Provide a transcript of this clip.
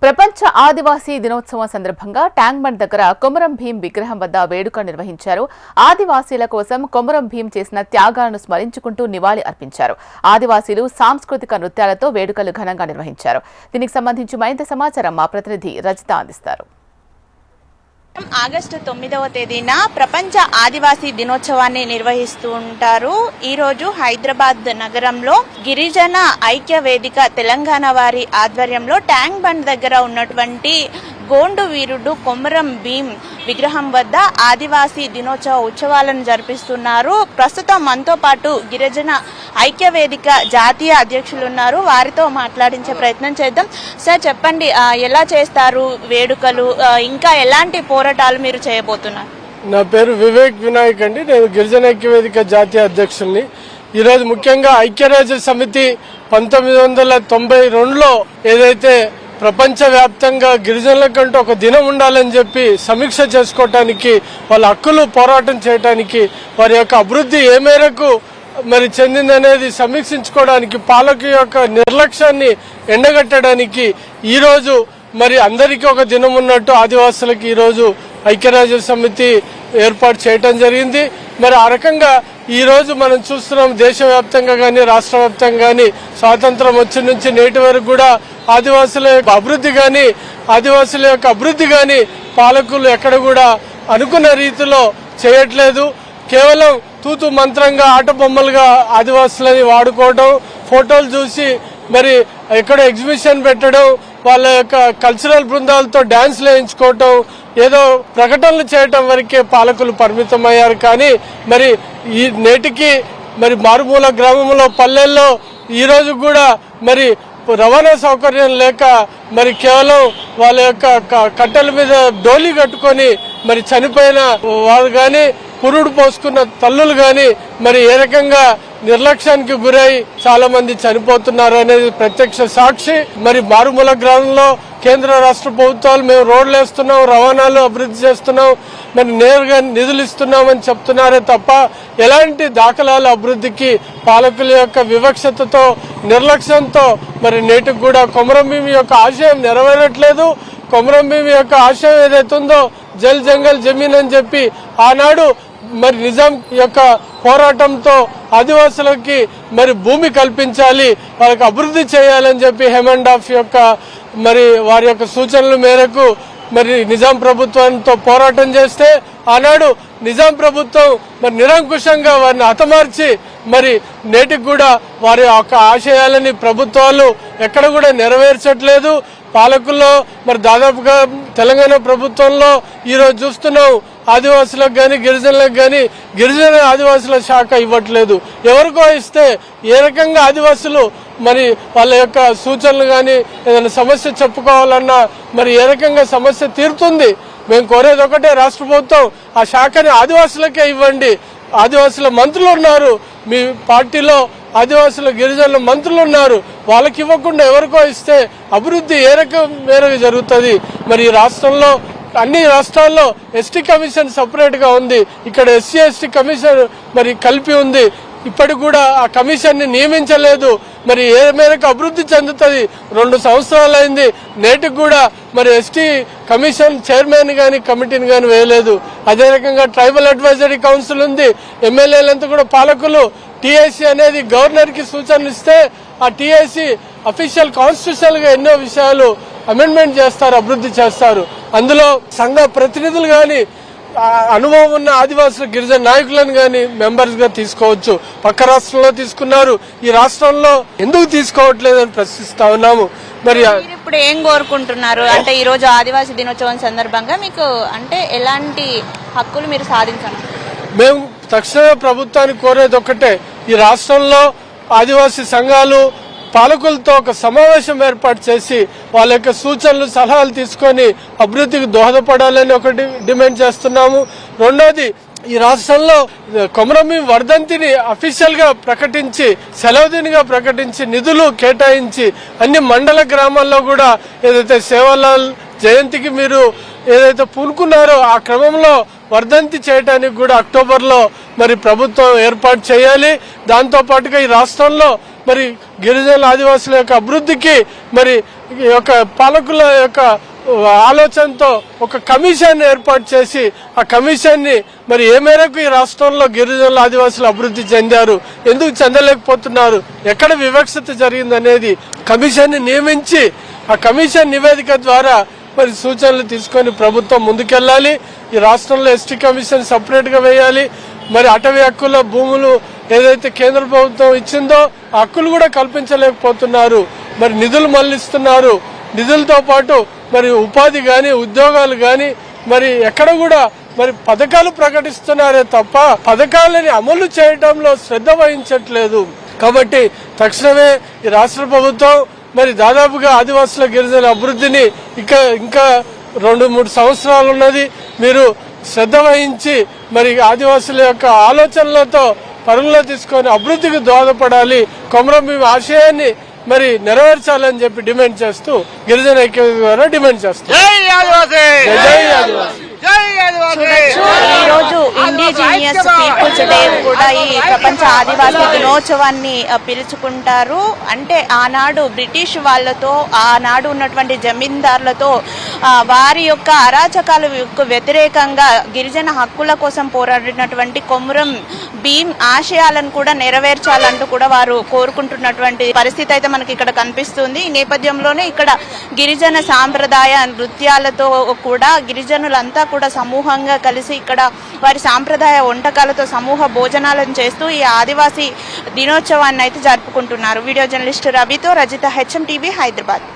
ప్రపంచ ఆదివాసీ దినోత్సవం సందర్భంగా ట్యాంక్ బండ్ దగ్గర కొమరం భీం విగ్రహం వద్ద వేడుక నిర్వహించారు. ఆదివాసీల కోసం కొమరం భీం చేసిన త్యాగాలను స్మరించుకుంటూ నివాళి అర్పించారు. ఆదివాసీలు సాంస్కృతిక నృత్యాలతో వేడుకలు ఘనంగా నిర్వహించారు. దీనికి సంబంధించి మరింత సమాచారం మా ప్రతినిధి రజిత అందిస్తారు. ఆగస్టు 9వ తేదీన ప్రపంచ ఆదివాసీ దినోత్సవాన్ని నిర్వహిస్తూ ఉంటారు. ఈ రోజు హైదరాబాద్ నగరంలో గిరిజన ఐక్య వేదిక తెలంగాణ వారి ఆధ్వర్యంలో ట్యాంక్ బండ్ దగ్గర ఉన్నటువంటి గోండు వీరుడు కొమరం భీం విగ్రహం వద్ద ఆదివాసీ దినోత్సవ ఉత్సవాలను జరిపిస్తున్నారు. ప్రస్తుతం మనతో పాటు గిరిజన ఐక్య వేదిక జాతీయ అధ్యక్షులు ఉన్నారు. వారితో మాట్లాడించే ప్రయత్నం చేద్దాం. సార్ చెప్పండి, ఎలా చేస్తారు వేడుకలు, ఇంకా ఎలాంటి పోరాటాలు మీరు చేయబోతున్నారు? నా పేరు వివేక్ వినాయక్ అండి. నేను గిరిజన ఐక్య వేదిక జాతీయ అధ్యక్షుల్ని. ఈరోజు ముఖ్యంగా ఐక్యరాజ్య సమితి 1992లో ఏదైతే ప్రపంచవ్యాప్తంగా గిరిజనులకంటూ ఒక దినం ఉండాలని చెప్పి సమీక్ష చేసుకోవటానికి, వాళ్ళ హక్కులు పోరాటం చేయడానికి, వారి యొక్క అభివృద్ధి ఏ మేరకు మరి చెందిందనేది సమీక్షించుకోవడానికి, పాలకుల యొక్క నిర్లక్ష్యాన్ని ఎండగట్టడానికి ఈరోజు మరి అందరికీ ఒక దినం ఉన్నట్టు ఆదివాసులకి ఈరోజు ఐక్యరాజ్య సమితి ఏర్పాటు చేయటం జరిగింది. మరి ఆ రకంగా ఈరోజు మనం చూస్తున్నాం, దేశవ్యాప్తంగా కానీ రాష్ట్ర వ్యాప్తంగా కానీ స్వాతంత్రం వచ్చి నుంచి నేటి వరకు కూడా ఆదివాసుల యొక్క అభివృద్ధి కానీ పాలకులు ఎక్కడ కూడా అనుకున్న రీతిలో చేయట్లేదు. కేవలం తూతు మంత్రంగా ఆట బొమ్మలుగా ఆదివాసులని వాడుకోవడం, ఫోటోలు చూసి మరి ఎక్కడో ఎగ్జిబిషన్ పెట్టడం, వాళ్ళ యొక్క కల్చరల్ బృందాలతో డాన్స్లు వేయించుకోవటం, ఏదో ప్రకటనలు చేయటం వరకే పాలకులు పరిమితమయ్యారు. కానీ మరి ఈ నేటికి మరి మారుమూల గ్రామంలో, పల్లెల్లో ఈరోజు కూడా మరి రవాణా సౌకర్యం లేక మరి కేవలం వాళ్ళ యొక్క కట్టెల మీద డోలీ కట్టుకొని మరి చనిపోయిన వాళ్ళు కానీ, పురుడు పోసుకున్న తల్లులు కానీ మరి ఏ రకంగా నిర్లక్ష్యానికి గురై చాలా మంది చనిపోతున్నారు అనేది ప్రత్యక్ష సాక్షి. మరి మారుమూల గ్రామంలో కేంద్ర రాష్ట్ర ప్రభుత్వాలు మేము రోడ్లు వేస్తున్నాం, రవాణాలు అభివృద్ధి చేస్తున్నాం, మరి నేరుగా నిధులు ఇస్తున్నామని చెప్తున్నారే తప్ప ఎలాంటి దాఖలాల అభివృద్ధికి పాలకుల యొక్క వివక్షతతో, నిర్లక్ష్యంతో మరి నేటికి కూడా కొమరం భీం యొక్క ఆశయం నెరవేరట్లేదు. కొమరం భీం యొక్క ఆశయం ఏదైతుందో జల్ జంగల్ జమీన్ అని చెప్పి ఆనాడు మరి నిజాం యొక్క పోరాటంతో ఆదివాసులకి మరి భూమి కల్పించాలి, వాళ్ళకి అభివృద్ధి చేయాలని చెప్పి హెమండాఫ్ యొక్క మరి వారి యొక్క సూచనల మేరకు మరి నిజాం ప్రభుత్వంతో పోరాటం చేస్తే ఆనాడు నిజాం ప్రభుత్వం మరి నిరంకుశంగా వారిని హతమార్చి మరి నేటికి కూడా వారి యొక్క ఆశయాలని ప్రభుత్వాలు ఎక్కడ కూడా నెరవేర్చట్లేదు. పాలకుల్లో మరి దాదాపుగా తెలంగాణ ప్రభుత్వంలో ఈరోజు చూస్తున్నాం, ఆదివాసులకు కానీ గిరిజనులకు కానీ గిరిజన ఆదివాసుల శాఖ ఇవ్వట్లేదు. ఎవరికో ఇస్తే ఏ రకంగా ఆదివాసులు మరి వాళ్ళ యొక్క సూచనలు కానీ ఏదైనా సమస్య చెప్పుకోవాలన్నా మరి ఏ రకంగా సమస్య తీరుతుంది? మేము కోరేది ఒకటే, రాష్ట్ర ప్రభుత్వం ఆ శాఖని ఆదివాసులకే ఇవ్వండి. ఆదివాసుల మంత్రులు ఉన్నారు, మీ పార్టీలో ఆదివాసుల గిరిజనుల మంత్రులు ఉన్నారు, వాళ్ళకి ఇవ్వకుండా ఎవరికో ఇస్తే అభివృద్ధి ఏ రకం మేరకు జరుగుతుంది? మరి ఈ రాష్ట్రంలో అన్ని రాష్ట్రాల్లో ఎస్టీ కమిషన్ సపరేట్ గా ఉంది, ఇక్కడ ఎస్సీ ఎస్టీ కమిషన్ మరి కలిపి ఉంది. ఇప్పటికి కూడా ఆ కమిషన్ ని నియమించలేదు. మరి ఏ మేరకు అభివృద్ధి చెందుతుంది? 2 సంవత్సరాలైంది, నేటికి కూడా మరి ఎస్టీ కమిషన్ చైర్మన్ గాని కమిటీని గాని వేయలేదు. అదే రకంగా ట్రైబల్ అడ్వైజరీ కౌన్సిల్ ఉంది. ఎమ్మెల్యేలంతా కూడా పాలకులు టీఐసీ అనేది గవర్నర్ కి సూచనలు ఇస్తే ఆ టీఐసీ అఫీషియల్ కాన్స్టిట్యూషనల్ గా ఎన్నో విషయాలు అమెండ్మెంట్ చేస్తారు, అభివృద్ధి చేస్తారు. అందులో సంఘ ప్రతినిధులు గాని, అనుభవం ఉన్న ఆదివాసుల గిరిజన నాయకులను గాని మెంబర్స్ గా తీసుకోవచ్చు. పక్క రాష్ట్రంలో తీసుకున్నారు, ఈ రాష్ట్రంలో ఎందుకు తీసుకోవట్లేదని ప్రశ్నిస్తా ఉన్నాము. మరి ఇప్పుడు ఏం కోరుకుంటున్నారు? అంటే ఈ రోజు ఆదివాసీ దినోత్సవం సందర్భంగా మీకు అంటే ఎలాంటి హక్కులు మీరు సాధించాలి? మేము తక్షణమే ప్రభుత్వానికి కోరేది ఒకటే, ఈ రాష్ట్రంలో ఆదివాసీ సంఘాలు పాలకులతో ఒక సమావేశం ఏర్పాటు చేసి వాళ్ళ యొక్క సూచనలు, సలహాలు తీసుకొని అభివృద్ధికి దోహదపడాలని ఒకటి డిమాండ్ చేస్తున్నాము. రెండోది, ఈ రాష్ట్రంలో కొమరం భీం వర్ధంతిని అఫీషియల్ గా ప్రకటించి, సెలవు దినిగా ప్రకటించి, నిధులు కేటాయించి అన్ని మండల గ్రామాల్లో కూడా ఏదైతే సేవాలాల్ జయంతికి మీరు ఏదైతే పూనుకున్నారో ఆ క్రమంలో వర్ధంతి చేయడానికి కూడా అక్టోబర్లో మరి ప్రభుత్వం ఏర్పాటు చేయాలి. దాంతో పాటుగా ఈ రాష్ట్రంలో మరి గిరిజనుల ఆదివాసుల యొక్క అభివృద్ధికి మరి ఈ యొక్క పాలకుల యొక్క ఆలోచనతో ఒక కమిషన్ ఏర్పాటు చేసి ఆ కమిషన్ ని మరి ఏ మేరకు ఈ రాష్ట్రంలో గిరిజనుల ఆదివాసులు అభివృద్ధి చెందారు, ఎందుకు చెందలేకపోతున్నారు, ఎక్కడ వివక్షత జరిగిందనేది కమిషన్ ని నియమించి ఆ కమిషన్ నివేదిక ద్వారా మరి సూచనలు తీసుకొని ప్రభుత్వం ముందుకెళ్లాలి. ఈ రాష్ట్రంలో ఎస్టీ కమిషన్ సపరేట్ గా వేయాలి. మరి అటవీ హక్కుల భూములు ఏదైతే కేంద్ర ప్రభుత్వం ఇచ్చిందో ఆ హక్కులు కూడా కల్పించలేకపోతున్నారు. మరి నిధులు మళ్లిస్తున్నారు. నిధులతో పాటు మరి ఉపాధి గాని ఉద్యోగాలు గాని మరి ఎక్కడ కూడా మరి పథకాలు ప్రకటిస్తున్నారే తప్ప పథకాలని అమలు చేయడంలో శ్రద్ధ వహించట్లేదు. కాబట్టి తక్షణమే ఈ రాష్ట్ర ప్రభుత్వం మరి దాదాపుగా ఆదివాసుల గిరిజన అభివృద్ధిని ఇంకా 2-3 సంవత్సరాలు ఉన్నది. మీరు శ్రద్ధ వహించి మరి ఆదివాసుల యొక్క ఆలోచనలతో పరుగులో తీసుకొని అభివృద్ధికి దోహదపడాలి. కొమరం భీం ఆశయాన్ని మరి నెరవేర్చాలని చెప్పి డిమాండ్ చేస్తూ గిరిజన ఐక్య ద్వారా డిమాండ్ చేస్తాం. జై ఆదివాసీ. చూడొచ్చు, ఈ రోజు ఇండిజినియస్ పీపుల్స్ డే కూడా ఈ ప్రపంచ ఆదివాసీ దినోత్సవాన్ని పిలుచుకుంటారు. అంటే ఆనాడు బ్రిటిష్ వాళ్ళతో, ఆనాడు ఉన్నటువంటి జమీందారులతో వారి యొక్క అరాచకాలకు వ్యతిరేకంగా గిరిజన హక్కుల కోసం పోరాడినటువంటి కొమురం భీం ఆశయాలను కూడా నెరవేర్చాలంటూ కూడా వారు కోరుకుంటున్నటువంటి పరిస్థితి అయితే మనకి ఇక్కడ కనిపిస్తుంది. ఈ నేపథ్యంలోనే ఇక్కడ గిరిజన సాంప్రదాయ నృత్యాలతో కూడా గిరిజనులంతా కూడా సమూహంగా కలిసి ఇక్కడ వారి సాంప్రదాయ వంటకాలతో సమూహ భోజనాలను చేస్తూ ఈ ఆదివాసీ దినోత్సవాన్ని అయితే జరుపుకుంటున్నారు. వీడియో జర్నలిస్ట్ రవితో రజిత, HM TV, హైదరాబాద్.